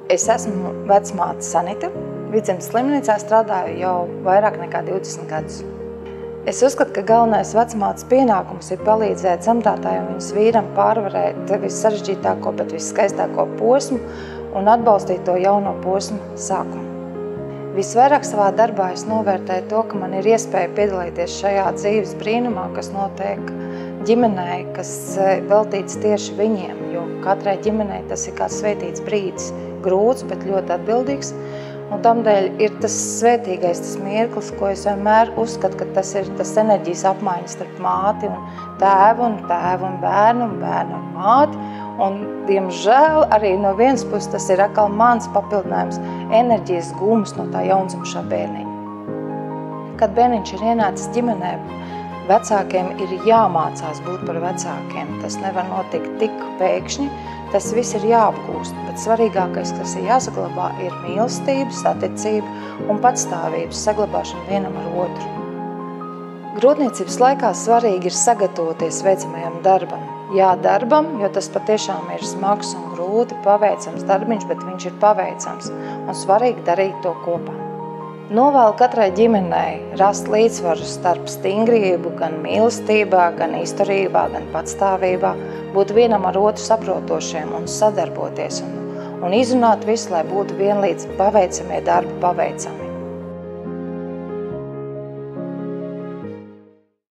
Es esmu vecmāte Sanita. Vidzemes slimnīcā strādāju jau vairāk nekā 20 gadus. Es uzskatu, ka galvenais vecmātes pienākums ir palīdzēt dzemdētājam un viņas vīram pārvarēt vissarežģītāko, bet visskaistāko posmu un atbalstīt to jauno posmu sākumu. Visvairāk savā darbā es novērtēju to, ka man ir iespēja piedalīties šajā dzīves brīnumā, kas notiek ģimenei, kas veltīts tieši viņiem, jo katrai ģimenei tas ir kāds svētīts brīdis, grūts, bet ļoti atbildīgs. Un tamdēļ ir tas svētīgais, tas mirklis, ko es vienmēr uzskatu, ka tas ir tas enerģijas apmaiņas starp māti un tēvu un bērnu un māti. Un, diemžēl, arī no vienas puses tas ir atkal mans papildinājums enerģijas gūmas no tā jaundzimušā bērniņa. Kad bērniņš ir ienācis ģimenē, vecākiem ir jāmācās būt par vecākiem. Tas nevar notikt tik pēkšņi, tas viss ir jāapgūst, bet svarīgākais, kas ir jāsaglabā, ir mīlestība, saticība un patstāvības saglabāšana vienam ar otru. Grūtniecības laikā svarīgi ir sagatavoties veicamajam darbam. Jā, darbam, jo tas patiešām ir smags un grūti paveicams darbiņš, bet viņš ir paveicams un svarīgi darīt to kopā. Novēlu katrai ģimenei rast līdzsvaru starp stingrību, gan mīlestībā, gan izturībā, gan patstāvībā, būt vienam ar otru saprotošiem un sadarboties un izrunāt visu, lai būtu vienlīdz paveicamie darbi paveicami.